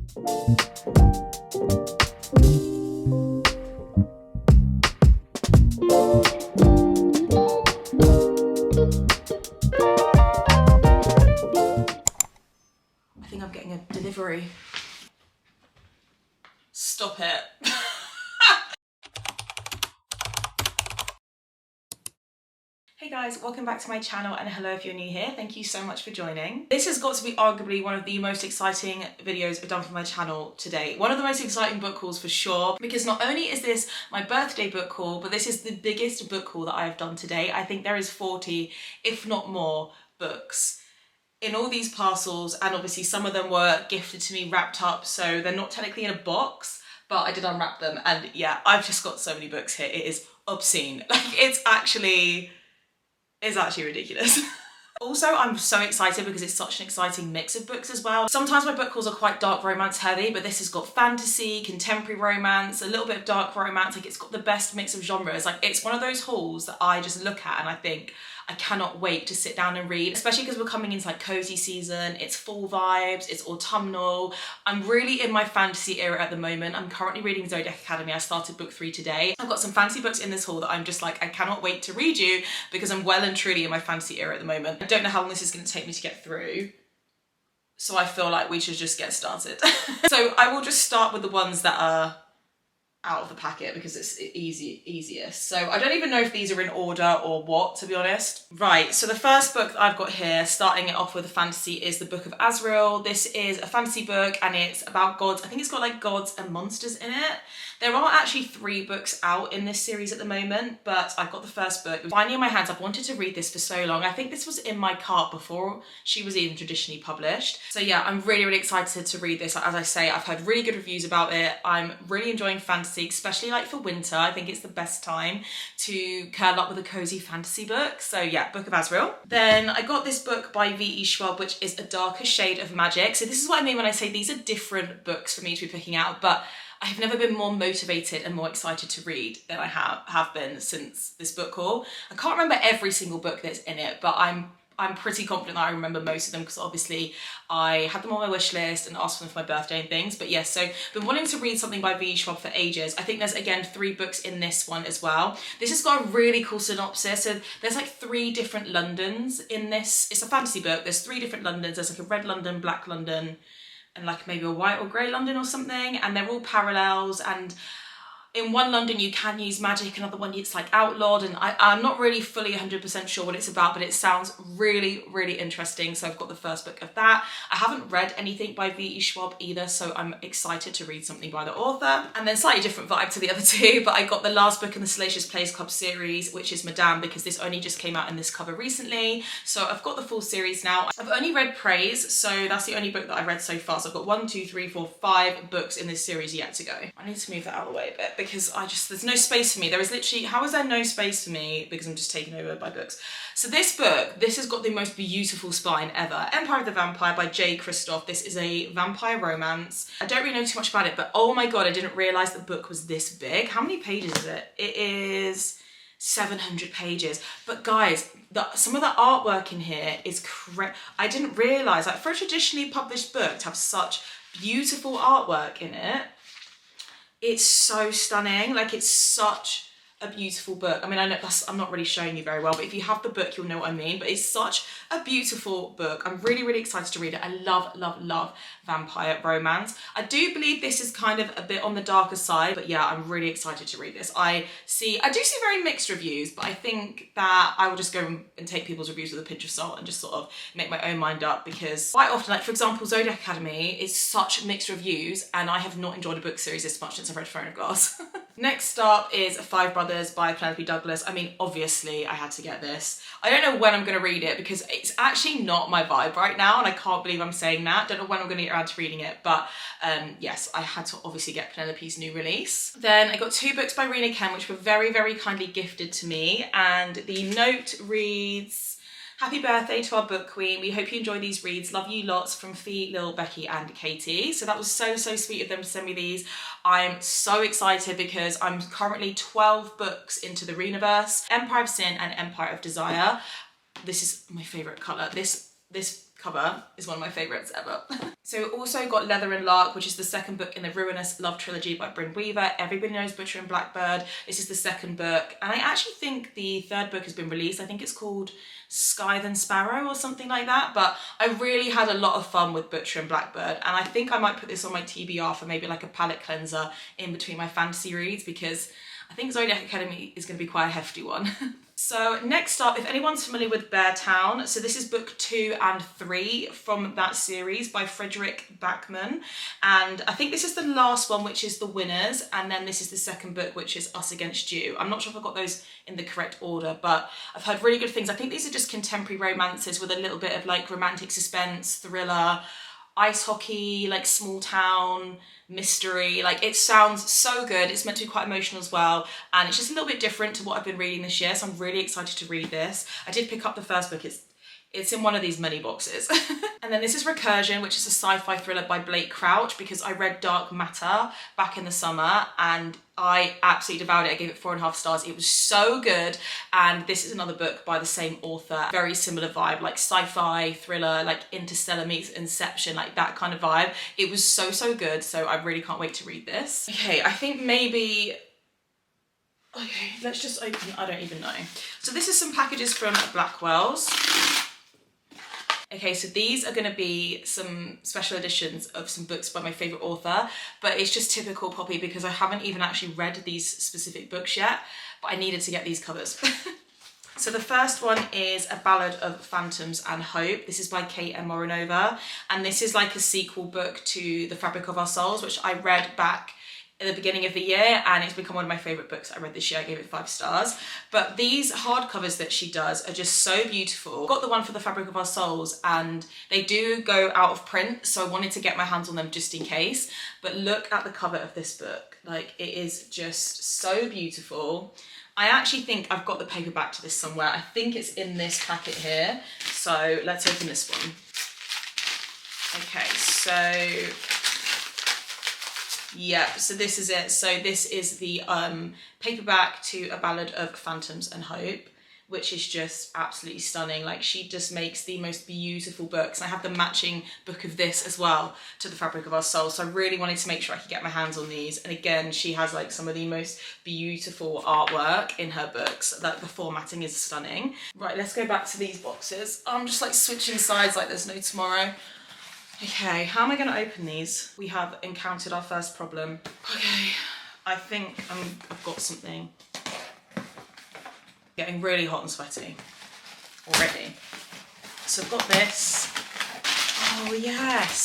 I think I'm getting a delivery. Stop it. Hey guys, welcome back to my channel, and hello if you're new here. Thank you so much for joining. This has got to be arguably one of the most exciting videos I've done for my channel today. One of the most exciting book hauls for sure, because not only is this my birthday book haul, but this is the biggest book haul that I have done today. I think there is 40, if not more, books in all these parcels, and obviously some of them were gifted to me wrapped up, so they're not technically in a box, but I did unwrap them, and yeah, I've just got so many books here. It is obscene. Like, it's actually ridiculous. Also, I'm so excited because it's such an exciting mix of books as well. Sometimes my book hauls are quite dark romance heavy, but this has got fantasy, contemporary romance, a little bit of dark romance. Like, it's got the best mix of genres. Like, it's one of those hauls that I just look at and I think, I cannot wait to sit down and read, especially because we're coming into like cozy season. It's fall vibes, it's autumnal. I'm really in my fantasy era at the moment. I'm currently reading Zodiac Academy. I started book 3 today. I've got some fantasy books in this haul that I'm just like, I cannot wait to read you, because I'm well and truly in my fantasy era at the moment. I don't know how long this is going to take me to get through, so I feel like we should just get started. So I will just start with the ones that are out of the packet because it's easiest. So I don't even know if these are in order or what, to be honest. Right, so the first book that I've got here, starting it off with a fantasy, is the Book of Azrael. This is a fantasy book and it's about gods. I think it's got like gods and monsters in it. There are actually 3 books out in this series at the moment, but I've got the first book. Finally in my hands. I've wanted to read this for so long. I think this was in my cart before she was even traditionally published. So yeah, I'm really, really excited to read this. As I say, I've heard really good reviews about it. I'm really enjoying fantasy, especially like for winter. I think it's the best time to curl up with a cozy fantasy book. So yeah, Book of Azrael. Then I got this book by V.E. Schwab, which is A Darker Shade of Magic. So this is what I mean when I say these are different books for me to be picking out, but I have never been more motivated and more excited to read than I have been since this book haul. I can't remember every single book that's in it, but I'm pretty confident that I remember most of them, because obviously I had them on my wish list and asked for them for my birthday and things. But yes, so I've been wanting to read something by V.E. Schwab for ages. I think there's again 3 books in this one as well. This has got a really cool synopsis. So there's like 3 different Londons in this. It's a fantasy book. There's 3 different Londons. There's like a red London, black London, and like maybe a white or grey London or something, and they're all parallels, and in one London you can use magic, another one it's like outlawed, and I'm not really fully 100% sure what it's about, but it sounds really, really interesting. So I've got the first book of that. I haven't read anything by V.E. Schwab either, so I'm excited to read something by the author. And then slightly different vibe to the other 2, but I got the last book in the Salacious Plays Club series, which is Madame, because this only just came out in this cover recently. So I've got the full series now. I've only read Praise, so that's the only book that I've read so far. So I've got 1, 2, 3, 4, 5 books in this series yet to go. I need to move that out of the way a bit, because there's no space for me. There is literally, how is there no space for me? Because I'm just taken over by books. So this book, this has got the most beautiful spine ever. Empire of the Vampire by J. Christoph. This is a vampire romance. I don't really know too much about it, but oh my God, I didn't realize the book was this big. How many pages is it? It is 700 pages. But guys, some of the artwork in here is I didn't realize, like, for a traditionally published book to have such beautiful artwork in it. It's so stunning. Like, it's such a beautiful book. I mean, I know I'm not really showing you very well, but if you have the book, you'll know what I mean. But it's such a beautiful book. I'm really, really excited to read it. I love, love, love vampire romance. I do believe this is kind of a bit on the darker side, but yeah, I'm really excited to read this. I do see very mixed reviews, but I think that I will just go and take people's reviews with a pinch of salt and just sort of make my own mind up, because quite often, like for example, Zodiac Academy is such mixed reviews, and I have not enjoyed a book series this much since I've read Throne of Glass. Next up is 5 Brothers by Penelope Douglas. I mean, obviously I had to get this. I don't know when I'm going to read it, because it's actually not my vibe right now, and I can't believe I'm saying that. Don't know when I'm going to get around to reading it, but yes, I had to obviously get Penelope's new release. Then I got 2 books by Rena Ken, which were very, very kindly gifted to me, and the note reads, "Happy birthday to our book queen. We hope you enjoy these reads. Love you lots, from Fee, Lil, Becky and Katie." So that was so, so sweet of them to send me these. I'm so excited because I'm currently 12 books into the Renaverse, Empire of Sin and Empire of Desire. This is my favourite colour. This cover is one of my favourites ever. So also got Leather and Lark, which is the second book in the Ruinous Love trilogy by Bryn Weaver. Everybody knows Butcher and Blackbird. This is the second book, and I actually think the third book has been released. I think it's called Scythe and Sparrow or something like that, but I really had a lot of fun with Butcher and Blackbird, and I think I might put this on my TBR for maybe like a palette cleanser in between my fantasy reads, because I think Zodiac Academy is going to be quite a hefty one. So next up, if anyone's familiar with Beartown, so this is book 2 and 3 from that series by Frederick Backman, and I think this is the last one, which is The Winners, and then this is the second book, which is Us Against You. I'm not sure if I got those in the correct order, but I've heard really good things. I think these are just contemporary romances with a little bit of like romantic suspense, thriller, ice hockey, like small town mystery. Like, it sounds so good. It's meant to be quite emotional as well, and it's just a little bit different to what I've been reading this year, so I'm really excited to read this. I did pick up the first book. It's in one of these many boxes. And then this is Recursion, which is a sci-fi thriller by Blake Crouch, because I read Dark Matter back in the summer and I absolutely devoured it. I gave it 4.5 stars. It was so good. And this is another book by the same author. Very similar vibe, like sci-fi thriller, like Interstellar meets Inception, like that kind of vibe. It was so, so good. So I really can't wait to read this. Okay, I think maybe... Okay, let's just open, I don't even know. So this is some packages from Blackwell's. Okay, so these are going to be some special editions of some books by my favourite author, but it's just typical Poppy because I haven't even actually read these specific books yet, but I needed to get these covers. So the first one is A Ballad of Phantoms and Hope. This is by Kate M. Morinova, and this is like a sequel book to The Fabric of Our Souls, which I read back at the beginning of the year, and it's become one of my favourite books I read this year. I gave it 5 stars. But these hardcovers that she does are just so beautiful. Got the one for The Fabric of Our Souls, and they do go out of print, so I wanted to get my hands on them just in case. But look at the cover of this book. Like, it is just so beautiful. I actually think I've got the paperback to this somewhere. I think it's in this packet here. So let's open this one. Okay, so yeah, so this is it. So this is the paperback to A Ballad of Phantoms and Hope, which is just absolutely stunning. Like, she just makes the most beautiful books. I have the matching book of this as well to The Fabric of Our Soul, so I really wanted to make sure I could get my hands on these. And again, she has like some of the most beautiful artwork in her books. Like, the formatting is stunning. Right, let's go back to these boxes. I'm just like switching sides like there's no tomorrow. Okay, how am I going to open these? We have encountered our first problem. Okay, I think I've got something. Getting really hot and sweaty already. So I've got this. Oh yes.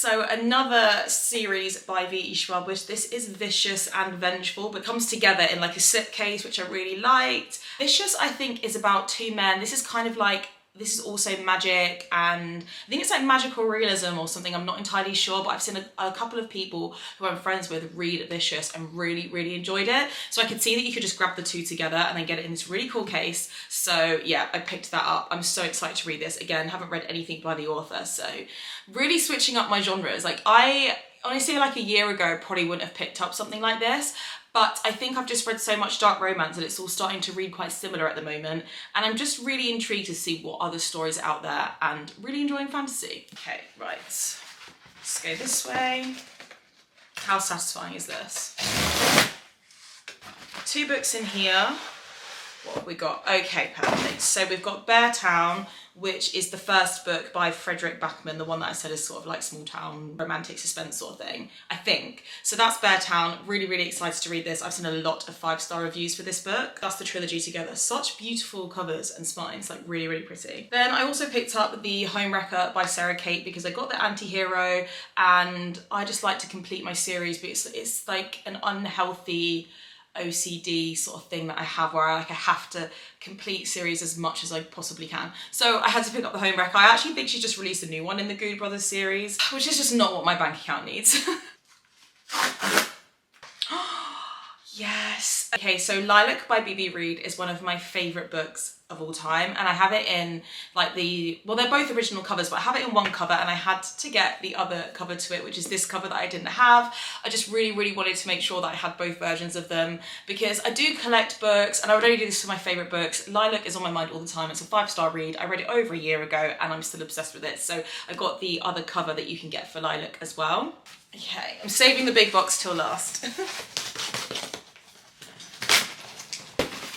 So another series by V.E. Schwab, which this is Vicious and Vengeful, but comes together in like a slipcase, which I really liked. Vicious, I think, is about 2 men. This is kind of like, this is also magic, and I think it's like magical realism or something. I'm not entirely sure, but I've seen a couple of people who I'm friends with read Vicious and really, really enjoyed it. So I could see that you could just grab the 2 together and then get it in this really cool case. So yeah, I picked that up. I'm so excited to read this. Again, haven't read anything by the author, so really switching up my genres. Like, I honestly, like a year ago, probably wouldn't have picked up something like this. But I think I've just read so much dark romance that it's all starting to read quite similar at the moment. And I'm just really intrigued to see what other stories are out there and really enjoying fantasy. Okay, right. Let's go this way. How satisfying is this? 2 books in here. What have we got? Okay, perfect. So we've got Beartown, which is the first book by Frederick Backman, the one that I said is sort of like small town romantic suspense sort of thing, I think. So that's Beartown. Really, really excited to read this. I've seen a lot of 5-star reviews for this book. That's the trilogy together. Such beautiful covers and spines, like really, really pretty. Then I also picked up The Homewrecker by Sarah Kate because I got the anti-hero and I just like to complete my series, but it's like an unhealthy OCD sort of thing that I have where I have to complete series as much as I possibly can. So I had to pick up The Homewrecker. I actually think she's just released a new one in the Good Brothers series, which is just not what my bank account needs. Yes. Okay, so Lilac by B.B. Reid is one of my favourite books of all time, and I have it in like well, they're both original covers, but I have it in one cover and I had to get the other cover to it, which is this cover that I didn't have. I just really wanted to make sure that I had both versions of them, because I do collect books and I would only do this for my favourite books. Lilac is on my mind all the time. It's a 5-star read. I read it over a year ago and I'm still obsessed with it, so I got the other cover that you can get for Lilac as well. Okay, I'm saving the big box till last.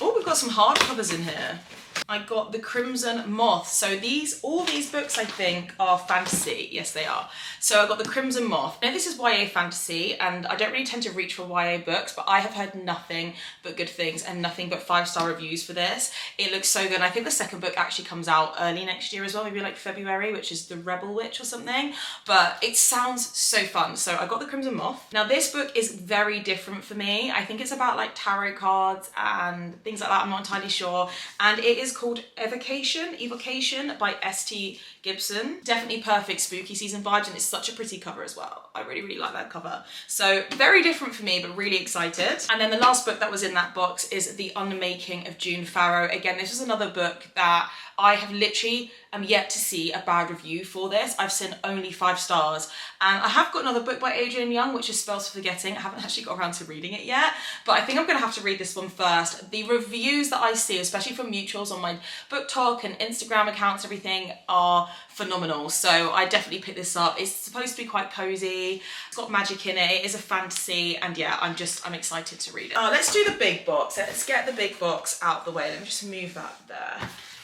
Oh, we've got some hardcovers in here. I got The Crimson Moth. So all these books I think are fantasy. Yes, they are. So I got The Crimson Moth. Now this is YA fantasy and I don't really tend to reach for YA books, but I have heard nothing but good things and nothing but 5-star reviews for this. It looks so good. And I think the second book actually comes out early next year as well, maybe like February, which is The Rebel Witch or something. But it sounds so fun. So I got The Crimson Moth. Now this book is very different for me. I think it's about like tarot cards and things like that. I'm not entirely sure. And it is called Evocation by S.T. Gibson. Definitely perfect spooky season vibes, and it's such a pretty cover as well. I really like that cover. So very different for me, but really excited. And then the last book that was in that box is The Unmaking of June Farrow. Again, this was another book that I have literally yet to see a bad review for this. I've seen only 5 stars. And I have got another book by Adrian Young, which is Spells for Forgetting. I haven't actually got around to reading it yet, but I think I'm gonna have to read this one first. The reviews that I see, especially from mutuals on my book talk and Instagram accounts, everything, are phenomenal. So I definitely picked this up. It's supposed to be quite cozy. It's got magic in it. It is a fantasy. And yeah, I'm excited to read it. Let's do the big box. Let's get the big box out of the way. Let me just move that there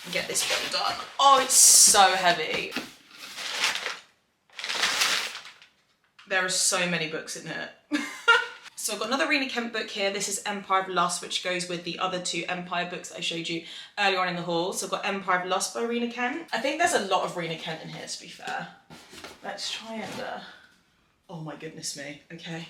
and get this one done. Oh, it's so heavy. There are so many books in here. So I've got another Rena Kent book here. This is Empire of Lust, which goes with the other 2 Empire books that I showed you earlier on in the haul. So I've got Empire of Lust by Rena Kent. I think there's a lot of Rena Kent in here, to be fair. Let's try and... Oh my goodness me. Okay,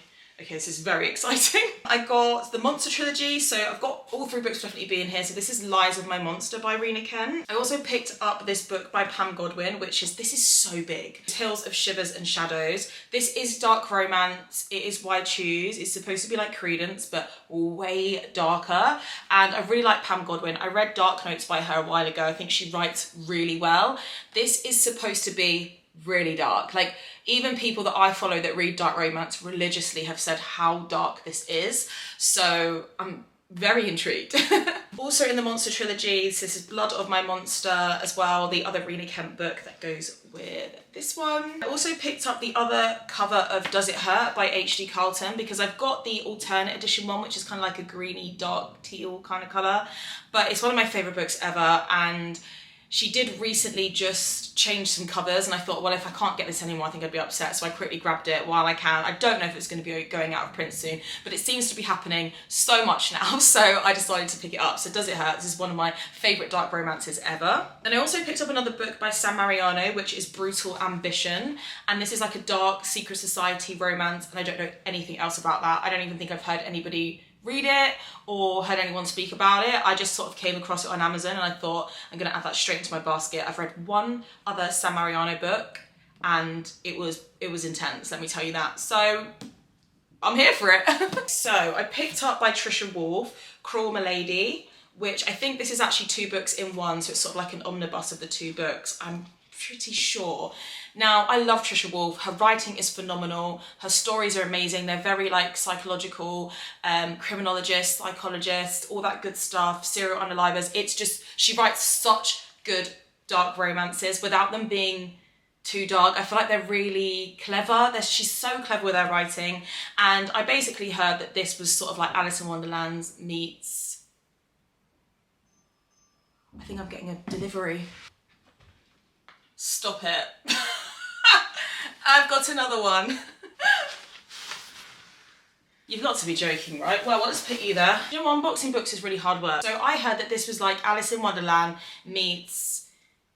this is very exciting. I got the Monster Trilogy, so I've got all 3 books definitely be in here. So this is Lies of My Monster by Rena Kent. I also picked up this book by Pam Godwin, this is so big. Hills of Shivers and Shadows. This is dark romance. It is Why Choose. It's supposed to be like Credence, but way darker. And I really like Pam Godwin. I read Dark Notes by her a while ago. I think she writes really well. This is supposed to be really dark. Like, even people that I follow that read dark romance religiously have said how dark this is. So I'm very intrigued. Also in the Monster Trilogy, this is Blood of My Monster as well, the other Rena Kent book that goes with this one. I also picked up the other cover of Does It Hurt by H.D. Carlton, because I've got the alternate edition one, which is kind of like a greeny, dark teal kind of colour. But it's one of my favourite books ever, and she did recently just change some covers, and I thought, well, if I can't get this anymore, I think I'd be upset. So I quickly grabbed it while I can. I don't know if it's going to be going out of print soon, but it seems to be happening so much now. So I decided to pick it up. So Does It Hurt? This is one of my favourite dark romances ever. And I also picked up another book by Sam Mariano, which is Brutal Ambition. And this is like a dark secret society romance. And I don't know anything else about that. I don't even think I've heard anybody read it or heard anyone speak about it. I just sort of came across it on Amazon and I thought I'm gonna add that straight into my basket. I've read one other Sam Mariano book and it was intense, let me tell you that. So I'm here for it. So I picked up by Trisha Wolfe, Cruel Milady, which I think this is actually 2 books in one, so it's sort of like an omnibus of the 2 books, I'm pretty sure. Now, I love Trisha Wolfe. Her writing is phenomenal. Her stories are amazing. They're very like psychological, criminologist, psychologist, all that good stuff, serial unalivers. It's just, she writes such good dark romances without them being too dark. I feel like they're really clever. She's so clever with her writing. And I basically heard that this was sort of like Alice in Wonderland meets... I think I'm getting a delivery. Stop it. I've got another one. You've got to be joking, right? Well, let's put you there. You know, unboxing books is really hard work. So I heard that this was like Alice in Wonderland meets...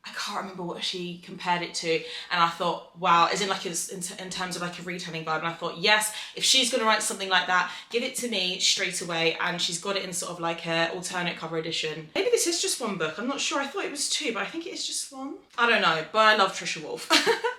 I can't remember what she compared it to, and I thought, wow, as in like in terms of like a retelling vibe, and I thought, yes, if she's gonna write something like that, give it to me straight away. And she's got it in sort of like a alternate cover edition. Maybe this is just 1 book, I'm not sure. I thought it was 2, but I think it is just 1. I don't know, but I love Trisha Wolfe.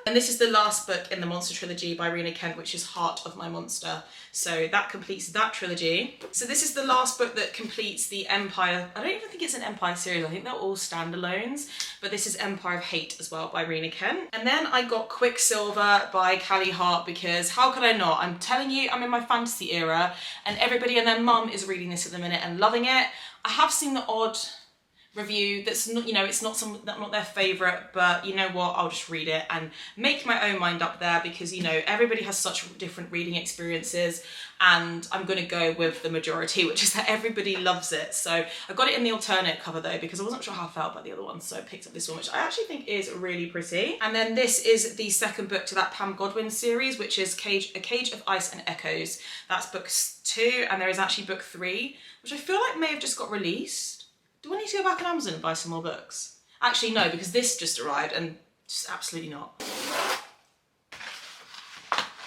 And this is the last book in the Monster trilogy by Rena Kent, which is Heart of My Monster. So that completes that trilogy. So this is the last book that completes the Empire. I don't even think it's an Empire series. I think they're all standalones, but this is Empire of Hate as well by Rena Kent. And then I got Quicksilver by Callie Hart, because how could I not? I'm telling you, I'm in my fantasy era and everybody and their mum is reading this at the minute and loving it. I have seen the odd review that's not, you know, it's not not their favourite, but you know what, I'll just read it and make my own mind up there, because you know everybody has such different reading experiences, and I'm gonna go with the majority, which is that everybody loves it. So I got it in the alternate cover though, because I wasn't sure how I felt about the other one, so I picked up this one, which I actually think is really pretty. And then this is the second book to that Pam Godwin series, which is A Cage of Ice and Echoes. That's book 2, and there is actually book 3, which I feel like may have just got released. Do I need to go back on Amazon and buy some more books? Actually, no, because this just arrived and just absolutely not.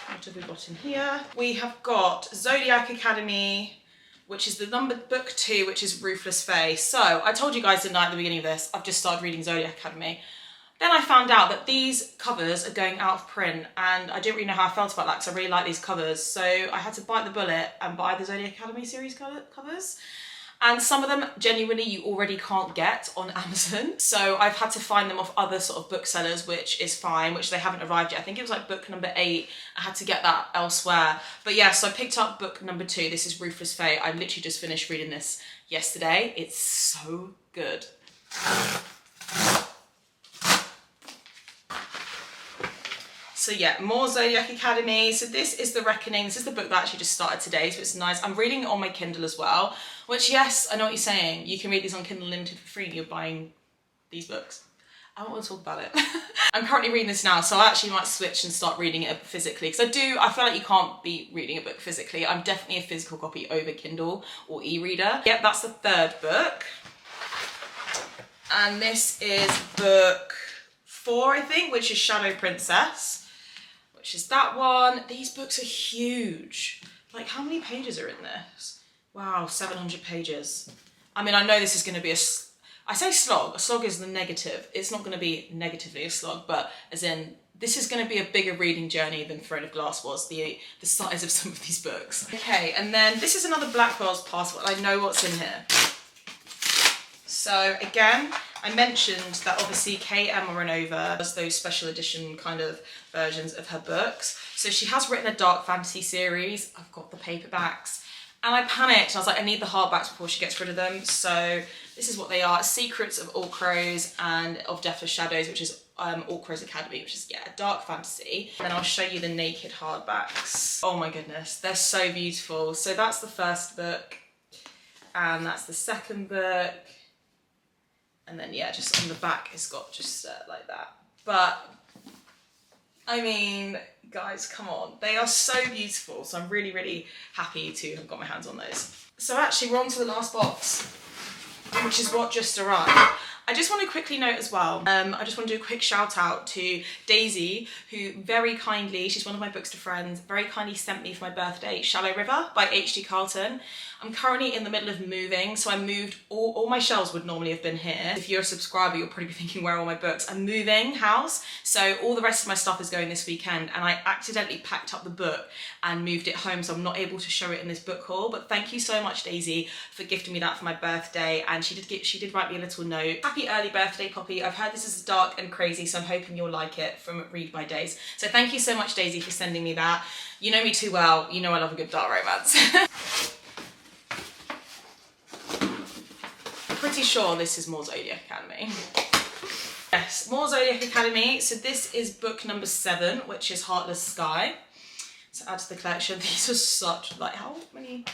What have we got in here? We have got Zodiac Academy, which is the book 2, which is Ruthless Fae. So I told you guys tonight at the beginning of this, I've just started reading Zodiac Academy. Then I found out that these covers are going out of print, and I didn't really know how I felt about that because I really like these covers. So I had to bite the bullet and buy the Zodiac Academy series covers. And some of them genuinely you already can't get on Amazon. So I've had to find them off other sort of booksellers, which is fine, which they haven't arrived yet. I think it was like book number 8. I had to get that elsewhere. But yeah, so I picked up book number 2. This is Ruthless Fae. I literally just finished reading this yesterday. It's so good. So yeah, more Zodiac Academy. So this is The Reckoning. This is the book that actually just started today, so it's nice. I'm reading it on my Kindle as well, which, yes, I know what you're saying. You can read these on Kindle Unlimited for free and you're buying these books. I don't want to talk about it. I'm currently reading this now, so I actually might switch and start reading it physically, because I feel like you can't be reading a book physically. I'm definitely a physical copy over Kindle or e-reader. Yep, that's the 3rd book. And this is book 4, I think, which is Shadow Princess. Which is that one. These books are huge. Like, how many pages are in this? Wow, 700 pages. I mean, I know this is going to be I say slog. A slog is the negative. It's not going to be negatively a slog, but as in, this is going to be a bigger reading journey than Throne of Glass was, the size of some of these books. Okay, and then this is another Blackwell's Passport. I know what's in here. So again, I mentioned that obviously Emma Renova does those special edition kind of versions of her books. So she has written a dark fantasy series. I've got the paperbacks and I panicked. I was like, I need the hardbacks before she gets rid of them. So this is what they are: Secrets of All Crows and of Deathless Shadows, which is All Crows Academy, which is, yeah, a dark fantasy. And then I'll show you the naked hardbacks. Oh my goodness, they're so beautiful. So that's the 1st book and that's the 2nd book. And then, yeah, just on the back, it's got just like that. But, I mean, guys, come on. They are so beautiful. So I'm really, really happy to have got my hands on those. So actually, we're on to the last box, which is what just arrived. I just want to quickly note as well, I just want to do a quick shout out to Daisy, who very kindly, she's one of my books to friends, very kindly sent me for my birthday Shallow River by H.D. Carlton. I'm currently in the middle of moving, so I moved, all my shelves would normally have been here. If you're a subscriber, you'll probably be thinking, where are all my books? I'm moving house, so all the rest of my stuff is going this weekend, and I accidentally packed up the book and moved it home, so I'm not able to show it in this book haul. But thank you so much, Daisy, for gifting me that for my birthday, and she did write me a little note. Happy early birthday, Poppy. I've heard this is dark and crazy, so I'm hoping you'll like it, from Read My Days. So thank you so much, Daisy, for sending me that. You know me too well. You know I love a good dark romance. Pretty sure this is more Zodiac Academy. Yes, more Zodiac Academy. So this is book number 7, which is Heartless Sky. So add to the collection. These are such, like, how many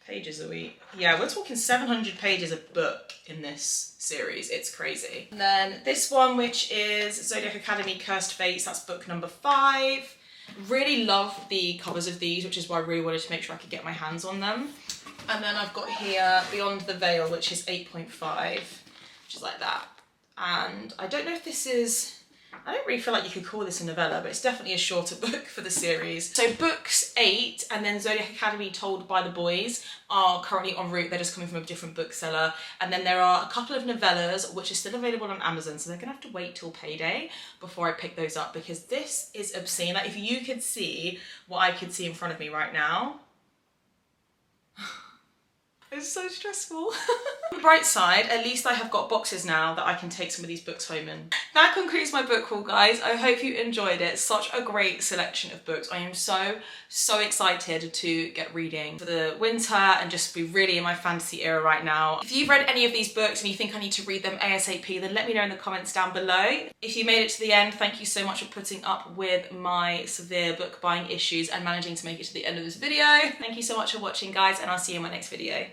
pages are we? Yeah, we're talking 700 pages of book in this series. It's crazy. And then this one, which is Zodiac Academy Cursed Fates. That's book number 5. Really love the covers of these, which is why I really wanted to make sure I could get my hands on them. And then I've got here Beyond the Veil, which is 8.5, which is like that. And I don't know if this is I don't really feel like you could call this a novella, but it's definitely a shorter book for the series. So books 8 and then Zodiac Academy Told by the Boys are currently en route. They're just coming from a different bookseller. And then there are a couple of novellas which are still available on Amazon, so they're gonna have to wait till payday before I pick those up, because this is obscene. Like, if you could see what I could see in front of me right now, it's so stressful. On the bright side, at least I have got boxes now that I can take some of these books home in. That concludes my book haul, guys. I hope you enjoyed it. Such a great selection of books. I am so excited to get reading for the winter and just be really in my fantasy era right now. If you've read any of these books and you think I need to read them ASAP, then let me know in the comments down below. If you made it to the end, thank you so much for putting up with my severe book buying issues and managing to make it to the end of this video. Thank you so much for watching, guys, and I'll see you in my next video.